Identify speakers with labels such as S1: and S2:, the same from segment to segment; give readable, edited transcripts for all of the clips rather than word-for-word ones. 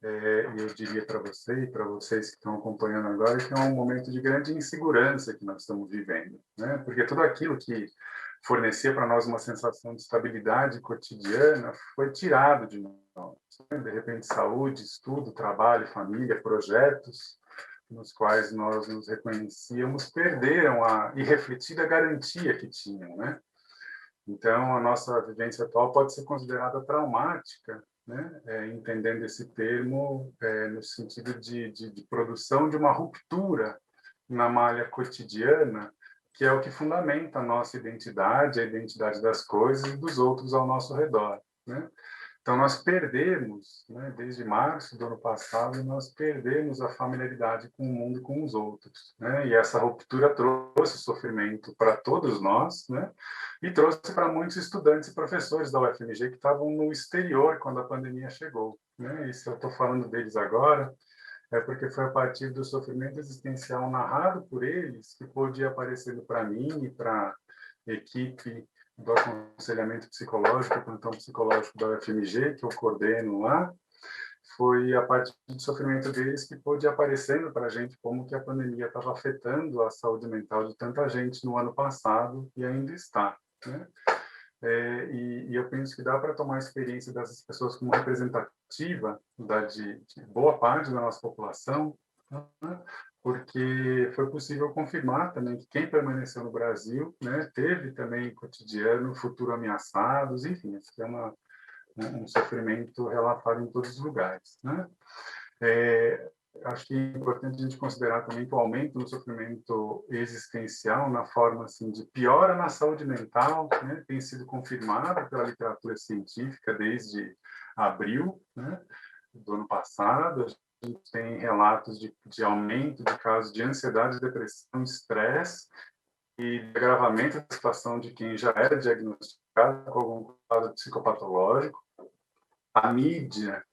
S1: E eu diria para você e para vocês que estão acompanhando agora que é um momento de grande insegurança que nós estamos vivendo, né? Porque tudo aquilo que fornecia para nós uma sensação de estabilidade cotidiana foi tirado de nós, né? De repente, saúde, estudo, trabalho, família, projetos nos quais nós nos reconhecíamos perderam a irrefletida garantia que tinham, né? Então, a nossa vivência atual pode ser considerada traumática, né? Entendendo esse termo no sentido de produção de uma ruptura na malha cotidiana, que é o que fundamenta a nossa identidade, a identidade das coisas e dos outros ao nosso redor, né? Então, nós perdemos, né, desde março do ano passado, nós perdemos a familiaridade com o mundo e com os outros, né? E essa ruptura trouxe sofrimento para todos nós, né? E trouxe para muitos estudantes e professores da UFMG que estavam no exterior quando a pandemia chegou, né? E se eu estou falando deles agora, é porque foi a partir do sofrimento existencial narrado por eles que pôde ir aparecendo para mim e para a equipe do aconselhamento psicológico, o plantão psicológico da UFMG, que eu coordeno lá, foi a partir do sofrimento deles que pôde ir aparecendo para a gente como que a pandemia estava afetando a saúde mental de tanta gente no ano passado e ainda está, né? E eu penso que dá para tomar a experiência dessas pessoas como representativa de boa parte da nossa população, né? Porque foi possível confirmar também que quem permaneceu no Brasil, né, teve também cotidiano, futuro ameaçados, enfim, isso é um sofrimento relatado em todos os lugares, né? É, Acho que é importante a gente considerar também que o aumento no sofrimento existencial, na forma assim, de piora na saúde mental, né, tem sido confirmado pela literatura científica desde abril, né, do ano passado. A gente tem relatos de aumento de casos de ansiedade, depressão, estresse e de agravamento da situação de quem já era diagnosticado com algum quadro psicopatológico. A mídia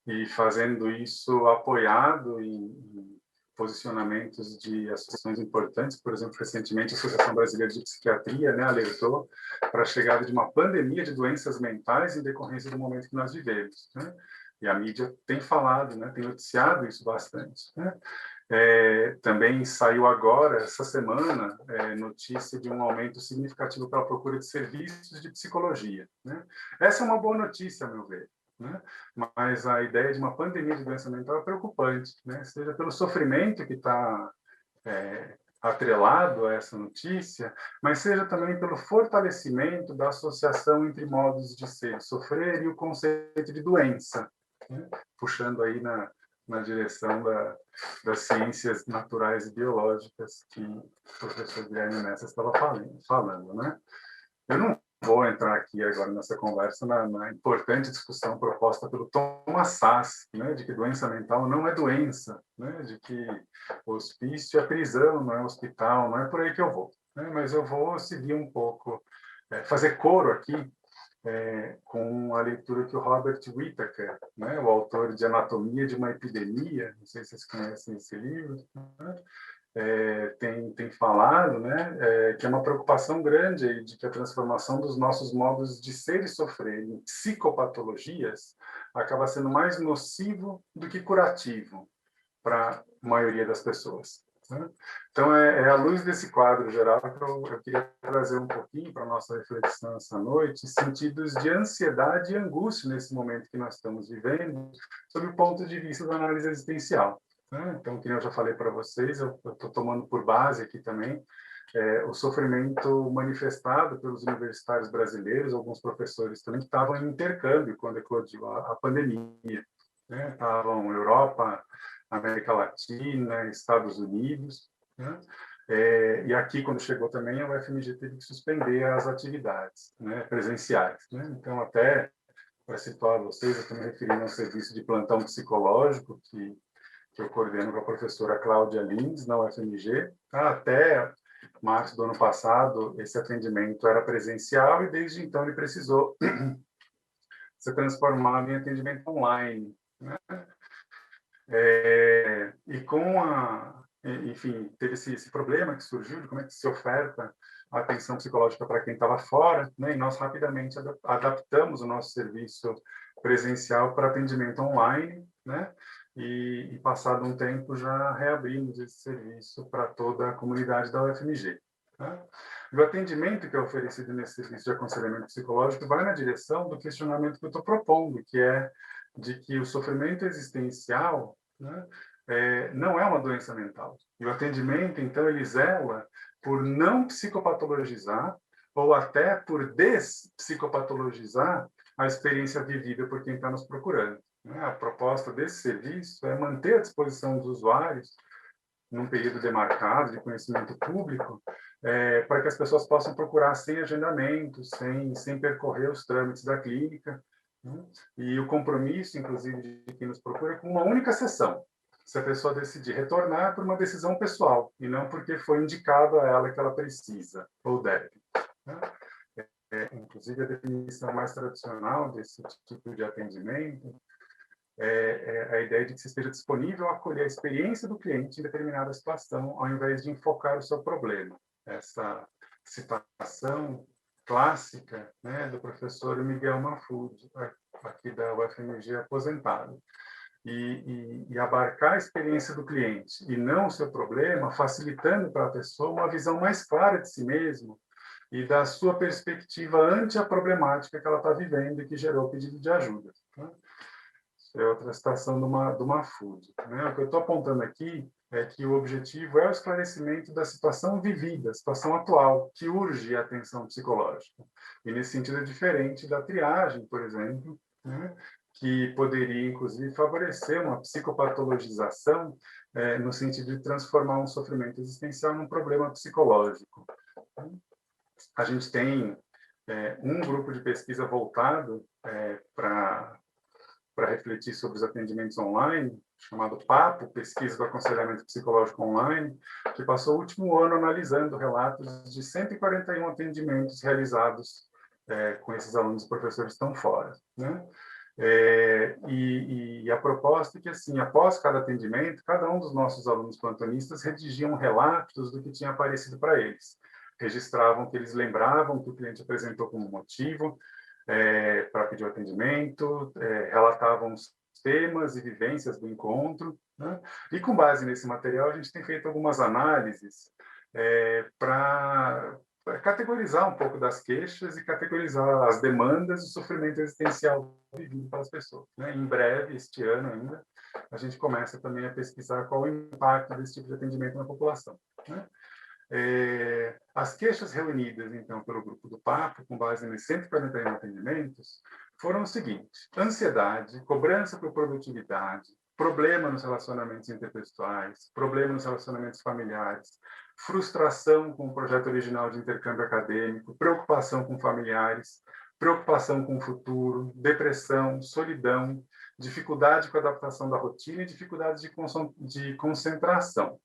S1: e fazendo isso apoiado em posicionamentos de associações importantes. Por exemplo, recentemente a Associação Brasileira de Psiquiatria, né, alertou para a chegada de uma pandemia de doenças mentais em decorrência do momento que nós vivemos, né? E a mídia tem falado, né, tem noticiado isso bastante, né? Também saiu agora, essa semana, notícia de um aumento significativo para a procura de serviços de psicologia, né? Essa é uma boa notícia, a meu ver, né? Mas a ideia de uma pandemia de doença mental é preocupante, né? Seja pelo sofrimento que está atrelado a essa notícia, mas seja também pelo fortalecimento da associação entre modos de ser, sofrer e o conceito de doença, né? Puxando aí na direção das ciências naturais e biológicas que o professor Guilherme Nessa estava falando, né? Eu não vou entrar aqui agora nessa conversa na importante discussão proposta pelo Thomas Szasz, né, de que doença mental não é doença, né, de que hospício é prisão, não é hospital, não é por aí que eu vou, né, mas eu vou seguir um pouco, fazer coro aqui com a leitura que o Robert Whittaker, né, o autor de Anatomia de uma Epidemia, não sei se vocês conhecem esse livro, né, tem falado, né, que é uma preocupação grande aí de que a transformação dos nossos modos de ser e sofrer em psicopatologias acaba sendo mais nocivo do que curativo para a maioria das pessoas, né? Então, à luz desse quadro geral que eu queria trazer um pouquinho para a nossa reflexão essa noite, sentidos de ansiedade e angústia nesse momento que nós estamos vivendo, sob o ponto de vista da análise existencial, né? Então, como eu já falei para vocês, eu estou tomando por base aqui também o sofrimento manifestado pelos universitários brasileiros, alguns professores também que estavam em intercâmbio quando eclodiu a pandemia, né? Estavam Europa, América Latina, Estados Unidos, né? E aqui, quando chegou também, a UFMG teve que suspender as atividades, né, presenciais, né? Então, até para situar vocês, eu estou me referindo ao serviço de plantão psicológico que eu coordeno com a professora Cláudia Lins, na UFMG. Até março do ano passado, esse atendimento era presencial e, desde então, ele precisou ser transformado em atendimento online, né? E com enfim, teve esse problema que surgiu de como é que se oferta a atenção psicológica para quem estava fora, né? E nós rapidamente adaptamos o nosso serviço presencial para atendimento online, né? E passado um tempo, já reabrimos esse serviço para toda a comunidade da UFMG. Né? O atendimento que é oferecido nesse serviço de aconselhamento psicológico vai na direção do questionamento que eu estou propondo, que é de que o sofrimento existencial, né, não é uma doença mental. E o atendimento, então, ele zela por não psicopatologizar ou até por despsicopatologizar a experiência vivida por quem está nos procurando. A proposta desse serviço é manter à disposição dos usuários, num período demarcado de conhecimento público, para que as pessoas possam procurar sem agendamento, sem percorrer os trâmites da clínica, né? E o compromisso, inclusive, de quem nos procura com uma única sessão, se a pessoa decidir retornar por uma decisão pessoal, e não porque foi indicado a ela que ela precisa ou deve. Né? Inclusive, a definição mais tradicional desse tipo de atendimento é a ideia de que se esteja disponível a acolher a experiência do cliente em determinada situação, ao invés de enfocar o seu problema. Essa citação clássica, né, do professor Miguel Mahfoud, aqui da UFMG, aposentado. E abarcar a experiência do cliente e não o seu problema, facilitando para a pessoa uma visão mais clara de si mesmo e da sua perspectiva ante a problemática que ela está vivendo e que gerou o pedido de ajuda. Né? É outra citação do Mahfoud. Né? O que eu estou apontando aqui é que o objetivo é o esclarecimento da situação vivida, a situação atual, que urge a atenção psicológica. E, nesse sentido, é diferente da triagem, por exemplo, né? Que poderia, inclusive, favorecer uma psicopatologização no sentido de transformar um sofrimento existencial num problema psicológico. A gente tem um grupo de pesquisa voltado para refletir sobre os atendimentos online, chamado PAPO, Pesquisa do Aconselhamento Psicológico Online, que passou o último ano analisando relatos de 141 atendimentos realizados com esses alunos e professores que estão fora. Né? E a proposta é que, assim, após cada atendimento, cada um dos nossos alunos plantonistas redigiam relatos do que tinha aparecido para eles. Registravam que eles lembravam que o cliente apresentou como motivo, para pedir o atendimento, relatavam os temas e vivências do encontro, né? E com base nesse material a gente tem feito algumas análises para categorizar um pouco das queixas e categorizar as demandas e o sofrimento existencial vivido pelas pessoas. Né? Em breve, este ano ainda, a gente começa também a pesquisar qual o impacto desse tipo de atendimento na população. Né? As queixas reunidas, então, pelo grupo do Papo, com base nos 141 atendimentos, foram o seguinte: ansiedade, cobrança por produtividade, problema nos relacionamentos interpessoais, problema nos relacionamentos familiares, frustração com o projeto original de intercâmbio acadêmico, preocupação com familiares, preocupação com o futuro, depressão, solidão, dificuldade com a adaptação da rotina e dificuldades de concentração.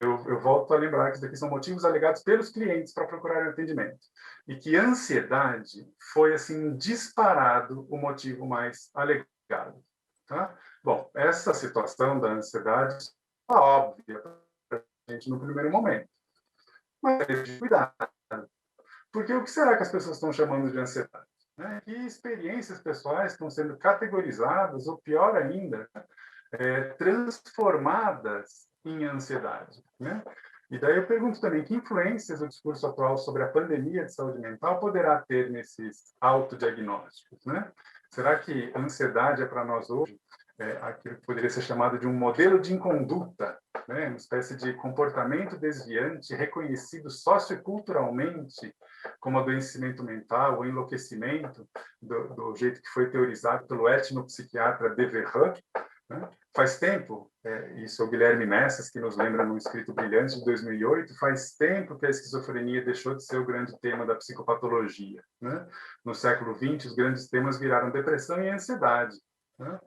S1: Eu volto a lembrar que isso daqui são motivos alegados pelos clientes para procurar atendimento. E que ansiedade foi, assim, disparado o motivo mais alegado. Tá? Bom, essa situação da ansiedade é óbvia para a gente no primeiro momento. Mas tem que cuidar. Porque o que será que as pessoas estão chamando de ansiedade? Né? Que experiências pessoais estão sendo categorizadas, ou pior ainda, transformadas em ansiedade, né? E daí eu pergunto também, que influências o discurso atual sobre a pandemia de saúde mental poderá ter nesses autodiagnósticos, né? Será que a ansiedade é para nós hoje aquilo que poderia ser chamado de um modelo de inconduta, né? Uma espécie de comportamento desviante reconhecido socioculturalmente como adoecimento mental ou enlouquecimento, do jeito que foi teorizado pelo etnopsiquiatra Devereux, né? Faz tempo, isso é o Guilherme Messas, que nos lembra num escrito brilhante de 2008, faz tempo que a esquizofrenia deixou de ser o grande tema da psicopatologia. Né? No século XX, os grandes temas viraram depressão e ansiedade. Né?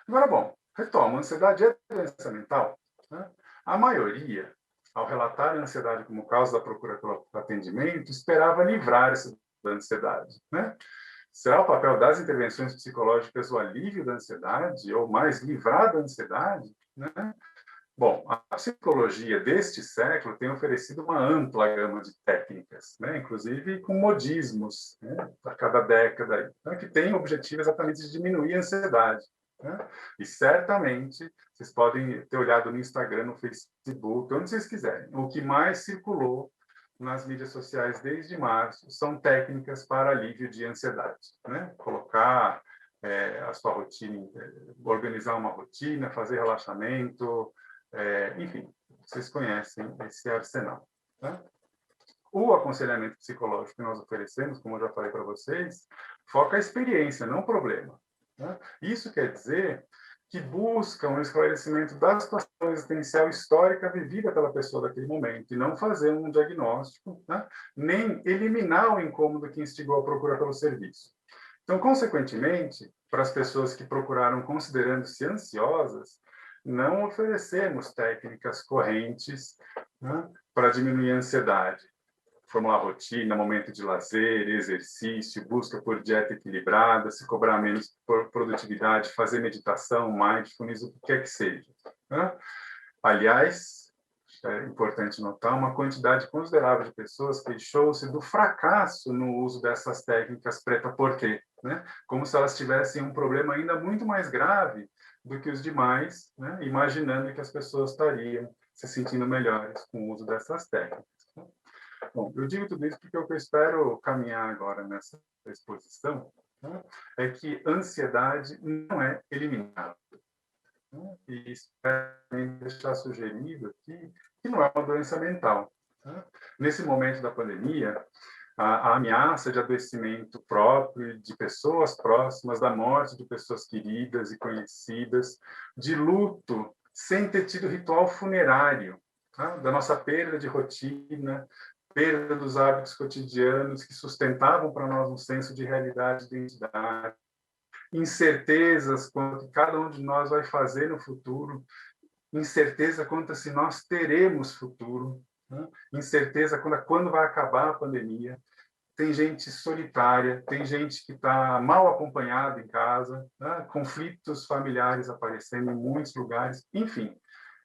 S1: Agora, bom, retomo, a ansiedade é doença mental? Né? A maioria, ao relatar a ansiedade como causa da procura pelo atendimento, esperava livrar-se da ansiedade. Né? Será o papel das intervenções psicológicas o alívio da ansiedade, ou mais livrar da ansiedade? Né? Bom, a psicologia deste século tem oferecido uma ampla gama de técnicas, né? Inclusive com modismos, né? A cada década, né? Que tem o objetivo exatamente de diminuir a ansiedade. né? E certamente vocês podem ter olhado no Instagram, no Facebook, onde vocês quiserem. O que mais circulou nas mídias sociais desde março são técnicas para alívio de ansiedade, né? Colocar a sua rotina, organizar uma rotina, fazer relaxamento, enfim, vocês conhecem esse arsenal, né? O aconselhamento psicológico que nós oferecemos, como eu já falei para vocês, foca a experiência, não o problema, né? Isso quer dizer que busca um esclarecimento da situação existencial histórica vivida pela pessoa daquele momento, e não fazer um diagnóstico, né? Nem eliminar o incômodo que instigou a procura pelo serviço. Então, consequentemente, para as pessoas que procuraram considerando-se ansiosas, não oferecemos técnicas correntes, né, para diminuir a ansiedade. Formular rotina, momento de lazer, exercício, busca por dieta equilibrada, se cobrar menos por produtividade, fazer meditação, mindfulness, o que quer que seja, né? Aliás, é importante notar, uma quantidade considerável de pessoas queixou-se do fracasso no uso dessas técnicas prêt-à-porter, né? Como se elas tivessem um problema ainda muito mais grave do que os demais, né? Imaginando que as pessoas estariam se sentindo melhores com o uso dessas técnicas. Bom, eu digo tudo isso porque o que eu espero caminhar agora nessa exposição, né, é que ansiedade não é eliminada. Né, e espero deixar sugerido aqui que não é uma doença mental. Né. Nesse momento da pandemia, a ameaça de adoecimento próprio de pessoas próximas, da morte de pessoas queridas e conhecidas, de luto sem ter tido ritual funerário, tá? Da nossa perda de rotina, perda dos hábitos cotidianos que sustentavam para nós um senso de realidade e identidade, incertezas quanto que cada um de nós vai fazer no futuro, incerteza quanto a se nós teremos futuro, né? Incerteza quando vai acabar a pandemia. Tem gente solitária, tem gente que está mal acompanhada em casa, né? Conflitos familiares aparecendo em muitos lugares, enfim.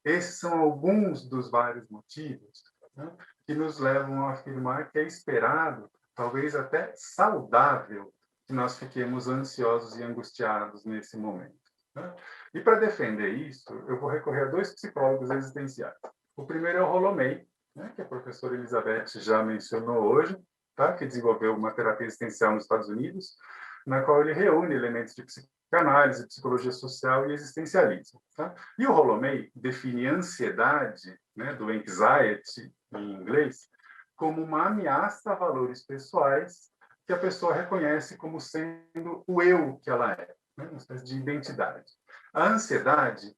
S1: Esses são alguns dos vários motivos, né, que nos levam a afirmar que é esperado, talvez até saudável, que nós fiquemos ansiosos e angustiados nesse momento, né? E para defender isso, eu vou recorrer a dois psicólogos existenciais. O primeiro é o Rolomei, né, que a professora Elizabeth já mencionou hoje, tá? Que desenvolveu uma terapia existencial nos Estados Unidos, na qual ele reúne elementos de psicanálise, psicologia social e existencialismo. Tá? E o Rolomei define ansiedade, né, do anxiety em inglês, como uma ameaça a valores pessoais que a pessoa reconhece como sendo o eu que ela é, né, uma espécie de identidade. A ansiedade,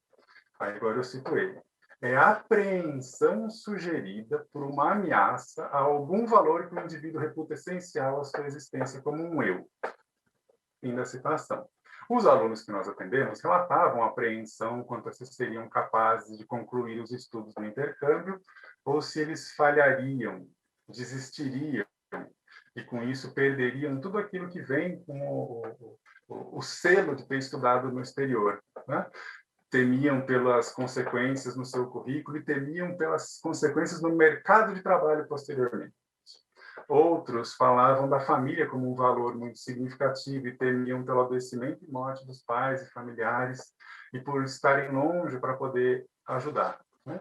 S1: agora eu cito ele, é a apreensão sugerida por uma ameaça a algum valor que o indivíduo reputa essencial à sua existência como um eu. Fim da citação. Os alunos que nós atendemos relatavam a apreensão quanto a se seriam capazes de concluir os estudos no intercâmbio ou se eles falhariam, desistiriam e, com isso, perderiam tudo aquilo que vem com o selo de ter estudado no exterior, né? Temiam pelas consequências no seu currículo e temiam pelas consequências no mercado de trabalho posteriormente. Outros falavam da família como um valor muito significativo e temiam pelo adoecimento e morte dos pais e familiares e por estarem longe para poder ajudar, né?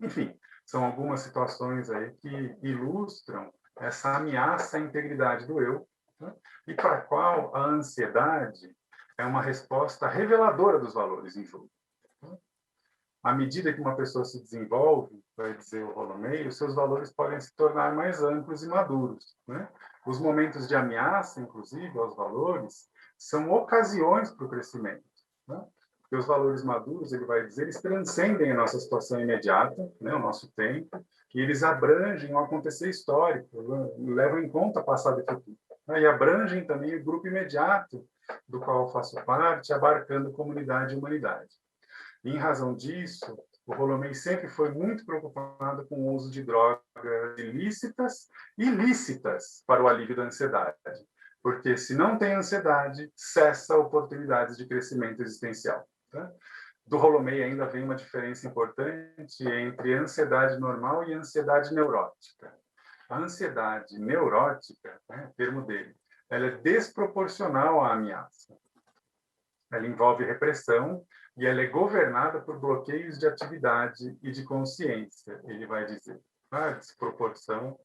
S1: Enfim, são algumas situações aí que ilustram essa ameaça à integridade do eu, né? E para a qual a ansiedade é uma resposta reveladora dos valores em jogo. À medida que uma pessoa se desenvolve, vai dizer o Rolomei, os seus valores podem se tornar mais amplos e maduros, né? Os momentos de ameaça, inclusive, aos valores, são ocasiões para o crescimento, né? Porque os valores maduros, ele vai dizer, eles transcendem a nossa situação imediata, né? O nosso tempo, e eles abrangem o acontecer histórico, levam em conta passado e futuro, né? E abrangem também o grupo imediato do qual eu faço parte, abarcando comunidade e humanidade. E, em razão disso, o Rolomei sempre foi muito preocupado com o uso de drogas ilícitas e lícitas para o alívio da ansiedade. Porque, se não tem ansiedade, cessa oportunidades de crescimento existencial. Tá? Do Rolomei ainda vem uma diferença importante entre ansiedade normal e ansiedade neurótica. A ansiedade neurótica, né, termo dele, ela é desproporcional à ameaça. ela envolve repressão e ela é governada por bloqueios de atividade e de consciência, ele vai dizer. A desproporção,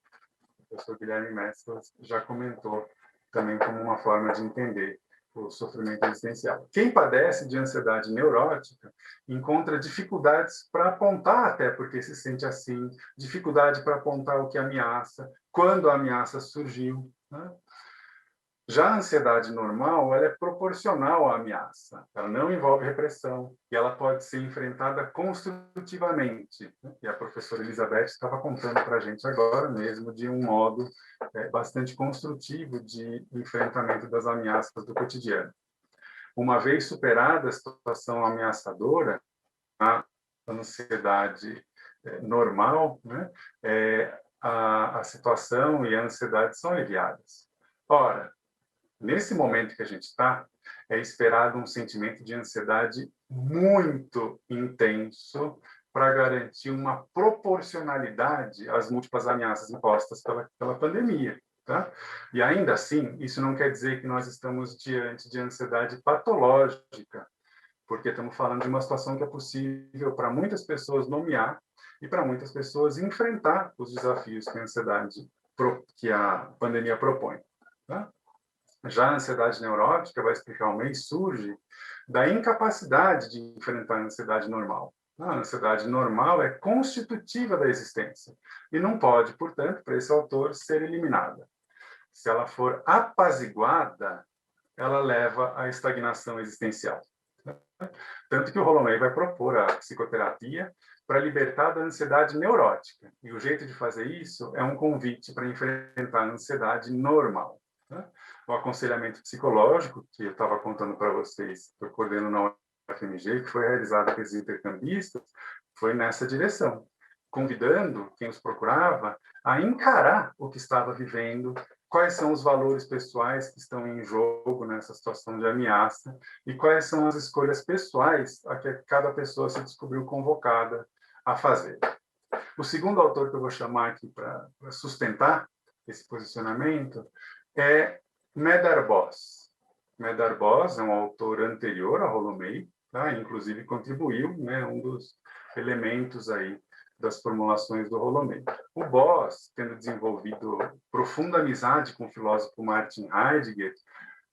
S1: o professor Guilherme Messas já comentou também como uma forma de entender o sofrimento existencial. Quem padece de ansiedade neurótica encontra dificuldades para apontar até porque se sente assim, dificuldade para apontar o que ameaça, quando a ameaça surgiu, né? Já a ansiedade normal, ela é proporcional à ameaça, ela não envolve repressão e ela pode ser enfrentada construtivamente. E a professora Elizabeth estava contando para a gente agora mesmo de um modo bastante construtivo de enfrentamento das ameaças do cotidiano. Uma vez superada a situação ameaçadora, a ansiedade normal, né, a situação e a ansiedade são aliviadas. Ora, nesse momento que a gente está, é esperado um sentimento de ansiedade muito intenso para garantir uma proporcionalidade às múltiplas ameaças impostas pela pandemia. Tá? E ainda assim, isso não quer dizer que nós estamos diante de ansiedade patológica, porque estamos falando de uma situação que é possível para muitas pessoas nomear e para muitas pessoas enfrentar os desafios que a ansiedade, que a pandemia propõe. Tá? Já a ansiedade neurótica, vai explicar o mês, surge da incapacidade de enfrentar a ansiedade normal. A ansiedade normal é constitutiva da existência e não pode, portanto, para esse autor, ser eliminada. Se ela for apaziguada, ela leva à estagnação existencial. Tanto que o Rolomei vai propor a psicoterapia para libertar da ansiedade neurótica. E o jeito de fazer isso é um convite para enfrentar a ansiedade normal. O aconselhamento psicológico, que eu estava contando para vocês, que eu coordeno na UFMG, que foi realizado pelos intercambistas, foi nessa direção, convidando quem os procurava a encarar o que estava vivendo, quais são os valores pessoais que estão em jogo nessa situação de ameaça e quais são as escolhas pessoais a que cada pessoa se descobriu convocada a fazer. O segundo autor que eu vou chamar aqui para sustentar esse posicionamento é Medar Bos. Medar Bos é um autor anterior a Rolomei, tá? Inclusive contribuiu, né, um dos elementos aí das formulações do Rolomei. O Bos, tendo desenvolvido profunda amizade com o filósofo Martin Heidegger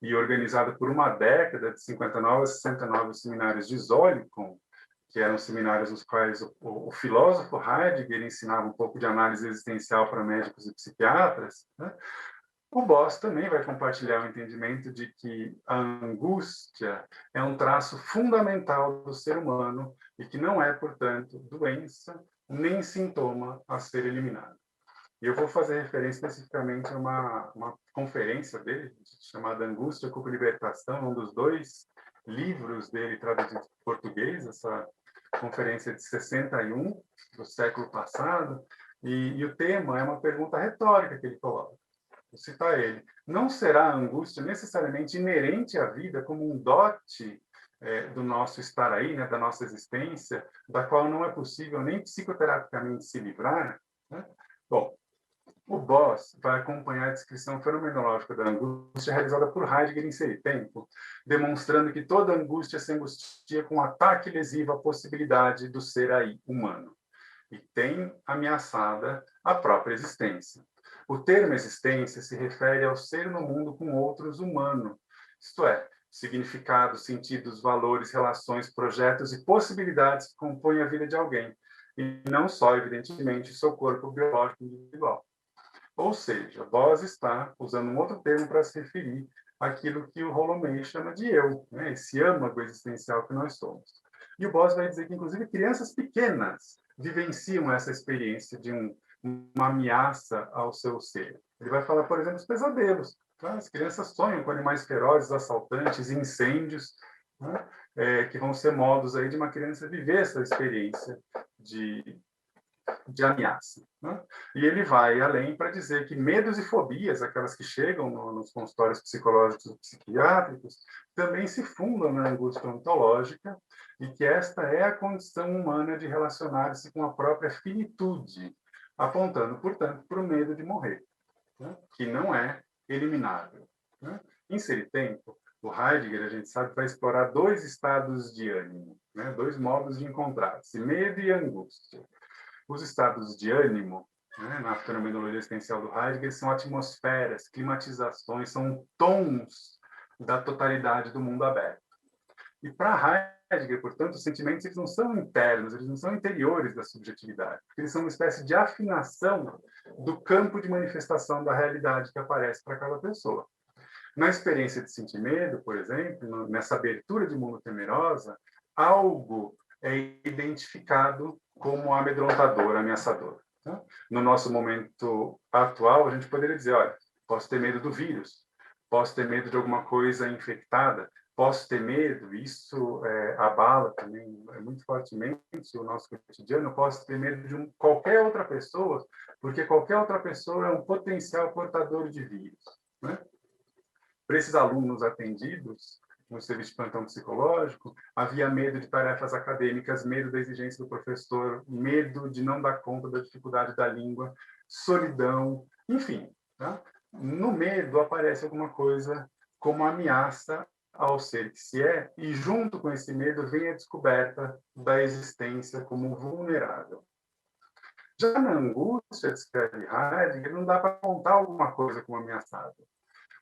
S1: e organizado por uma década, de 59 a 69, os seminários de Zolikon, que eram seminários nos quais o filósofo Heidegger ensinava um pouco de análise existencial para médicos e psiquiatras, né? O Bos também vai compartilhar o entendimento de que a angústia é um traço fundamental do ser humano e que não é, portanto, doença nem sintoma a ser eliminado. E eu vou fazer referência especificamente a uma conferência dele, chamada Angústia, Culpa e Libertação, um dos 2 livros dele traduzidos para português, essa conferência de 61, do século passado, e o tema é uma pergunta retórica que ele coloca. Vou citar ele. Não será a angústia necessariamente inerente à vida como um dote do nosso estar aí, né, da nossa existência, da qual não é possível nem psicoterapicamente se livrar? Né? Bom, o Bos vai acompanhar a descrição fenomenológica da angústia realizada por Heidegger em seu tempo, demonstrando que toda angústia se angustia com ataque lesivo à possibilidade do ser aí humano e tem ameaçada a própria existência. O termo existência se refere ao ser no mundo com outros humanos, isto é, significados, sentidos, valores, relações, projetos e possibilidades que compõem a vida de alguém, e não só, evidentemente, o seu corpo biológico individual. Ou seja, Bos está usando um outro termo para se referir àquilo que o Rolomei chama de eu, né? Esse âmago existencial que nós somos. E o Bos vai dizer que, inclusive, crianças pequenas vivenciam essa experiência de uma ameaça ao seu ser. Ele vai falar, por exemplo, dos pesadelos. Tá? As crianças sonham com animais ferozes, assaltantes, incêndios, né? Que vão ser modos aí de uma criança viver essa experiência de ameaça. Né? E ele vai além para dizer que medos e fobias, aquelas que chegam nos consultórios psicológicos e psiquiátricos, também se fundam na angústia ontológica e que esta é a condição humana de relacionar-se com a própria finitude, apontando, portanto, para o medo de morrer, né? Que não é eliminável. Né? Em seu tempo, O Heidegger, a gente sabe, vai explorar dois estados de ânimo, né? Dois modos de encontrar-se, medo e angústia. Os estados de ânimo, né, na fenomenologia existencial do Heidegger, são atmosferas, climatizações, são tons da totalidade do mundo aberto. E para Heidegger, portanto, os sentimentos eles não são internos, eles não são interiores da subjetividade, porque eles são uma espécie de afinação do campo de manifestação da realidade que aparece para cada pessoa. Na experiência de sentir medo, por exemplo, nessa abertura de mundo temerosa, algo é identificado como amedrontador, ameaçador. Tá? No nosso momento atual, a gente poderia dizer, olha, posso ter medo do vírus, posso ter medo de alguma coisa infectada, posso ter medo, isso abala também muito fortemente o nosso cotidiano, posso ter medo de qualquer outra pessoa, porque qualquer outra pessoa é um potencial portador de vírus. Né? Para esses alunos atendidos no serviço de plantão psicológico, havia medo de tarefas acadêmicas, medo da exigência do professor, medo de não dar conta da dificuldade da língua, solidão, enfim. Tá? No medo aparece alguma coisa como ameaça ao ser que se é, e junto com esse medo vem a descoberta da existência como vulnerável. Já na angústia, descreve Heidegger, não dá para contar alguma coisa como ameaçada.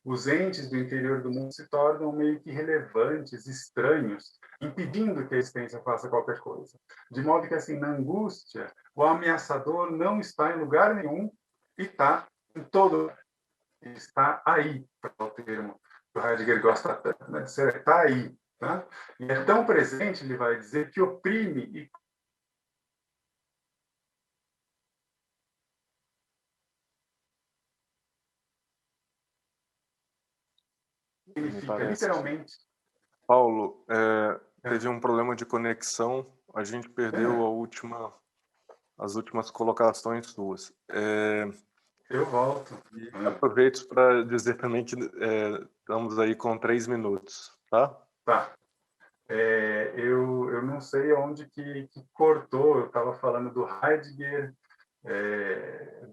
S1: Os entes do interior do mundo se tornam meio que irrelevantes, estranhos, impedindo que a existência faça qualquer coisa. De modo que, assim, na angústia, o ameaçador não está em lugar nenhum e está em todo. Está aí, para o termo que o Heidegger gosta tanto, né? Está aí. Tá? E é tão presente, ele vai dizer, que oprime e
S2: Me
S1: significa
S2: parece que,
S1: literalmente.
S2: Paulo, teve um problema de conexão, a gente perdeu as últimas colocações suas.
S1: Eu volto.
S2: E aproveito para dizer também que estamos aí com 3 minutos, tá?
S1: Tá. Eu não sei onde que cortou, eu estava falando do Heidegger,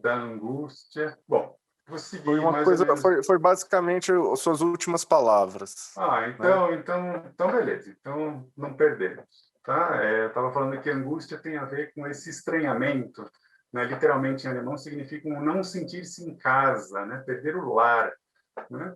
S1: da angústia. Bom, vou
S2: Foi
S1: seguir
S2: uma
S1: mais ou
S2: coisa,
S1: menos.
S2: foi basicamente as suas últimas palavras,
S1: Ah,
S2: né?
S1: então beleza, então não perdemos. Tá? Eu estava falando que angústia tem a ver com esse estranhamento, né? Literalmente em alemão significa um não sentir-se em casa, né? Perder o lar. Né?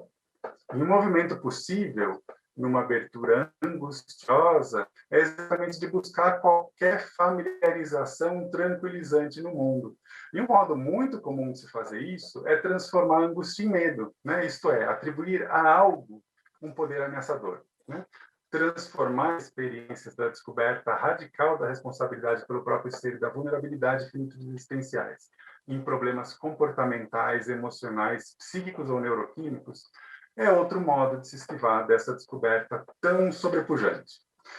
S1: E um movimento possível, numa abertura angustiosa, é exatamente de buscar qualquer familiarização tranquilizante no mundo. E um modo muito comum de se fazer isso é transformar a angústia em medo, né? Isto é, atribuir a algo um poder ameaçador. Né? Transformar experiências da descoberta radical da responsabilidade pelo próprio ser e da vulnerabilidade finitos existenciais em problemas comportamentais, emocionais, psíquicos ou neuroquímicos, é outro modo de se esquivar dessa descoberta tão sobrepujante.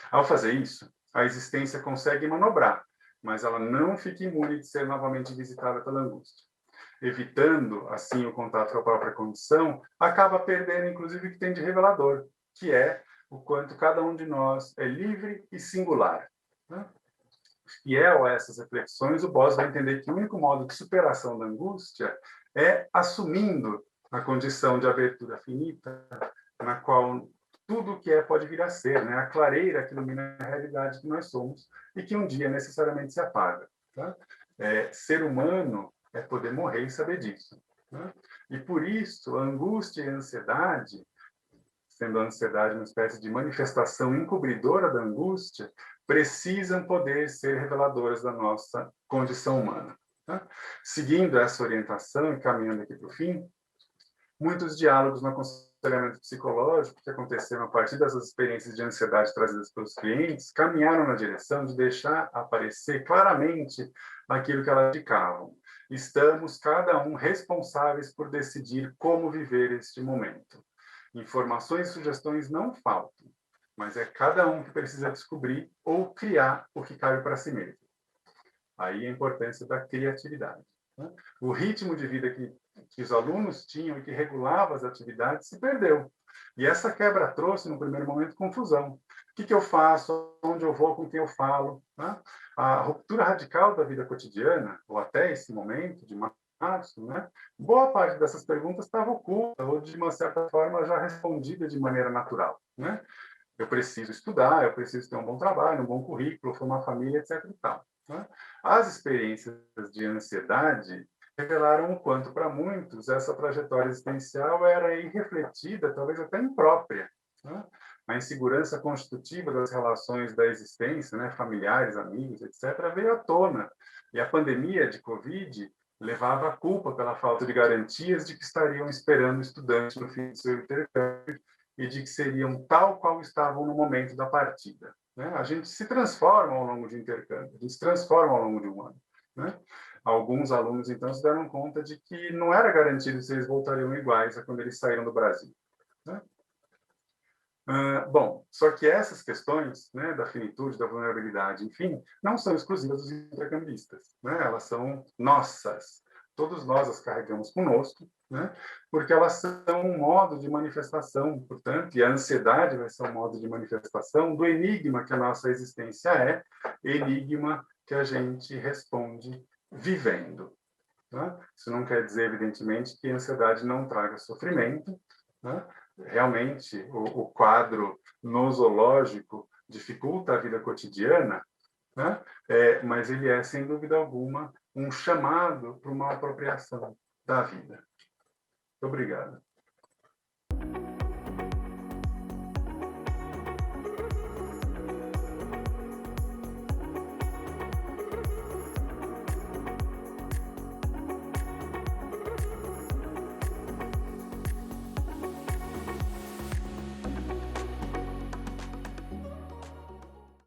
S1: Ao fazer isso, a existência consegue manobrar, mas ela não fica imune de ser novamente visitada pela angústia. Evitando, assim, o contato com a própria condição, acaba perdendo, inclusive, o que tem de revelador, que é o quanto cada um de nós é livre e singular. Né? Fiel a essas reflexões, o Boss vai entender que o único modo de superação da angústia é assumindo a condição de abertura finita, na qual tudo o que é pode vir a ser, né? A clareira que ilumina a realidade que nós somos e que um dia necessariamente se apaga. Tá? Ser humano é poder morrer e saber disso. Né? E por isso, a angústia e a ansiedade, sendo a ansiedade uma espécie de manifestação encobridora da angústia, precisam poder ser reveladoras da nossa condição humana. Tá? Seguindo essa orientação e caminhando aqui para o fim, muitos diálogos no aconselhamento psicológico que aconteceram a partir dessas experiências de ansiedade trazidas pelos clientes caminharam na direção de deixar aparecer claramente aquilo que elas indicavam. Estamos, cada um, responsáveis por decidir como viver este momento. Informações e sugestões não faltam, mas é cada um que precisa descobrir ou criar o que cabe para si mesmo. Aí a importância da criatividade. Né? O ritmo de vida que os alunos tinham e que regulava as atividades se perdeu. E essa quebra trouxe, no primeiro momento, confusão. O que eu faço? Onde eu vou? Com quem eu falo? Né? A ruptura radical da vida cotidiana, ou até esse momento de né? Boa parte dessas perguntas estava oculta ou, de uma certa forma, já respondida de maneira natural, né? Eu preciso estudar, eu preciso ter um bom trabalho, um bom currículo, formar família, etc. e tal, né? As experiências de ansiedade revelaram o quanto, para muitos, essa trajetória existencial era irrefletida, talvez até imprópria, né? A insegurança constitutiva das relações da existência, né, familiares, amigos, etc., veio à tona. E a pandemia de Covid levava a culpa pela falta de garantias de que estariam esperando o estudante no fim do seu intercâmbio e de que seriam tal qual estavam no momento da partida, né? A gente se transforma ao longo de intercâmbio, a gente se transforma ao longo de um ano, né? Alguns alunos, então, se deram conta de que não era garantido se eles voltariam iguais a quando eles saíram do Brasil, né? Bom, só que essas questões, né, da finitude, da vulnerabilidade, enfim, não são exclusivas dos intercambistas, né? Elas são nossas. Todos nós as carregamos conosco, né? Porque elas são um modo de manifestação, portanto, e a ansiedade vai ser um modo de manifestação do enigma que a nossa existência é, enigma que a gente responde vivendo, né? Isso não quer dizer, evidentemente, que a ansiedade não traga sofrimento, né? Realmente, o quadro nosológico dificulta a vida cotidiana, né? Mas ele é, sem dúvida alguma, um chamado para uma apropriação da vida. Muito obrigado.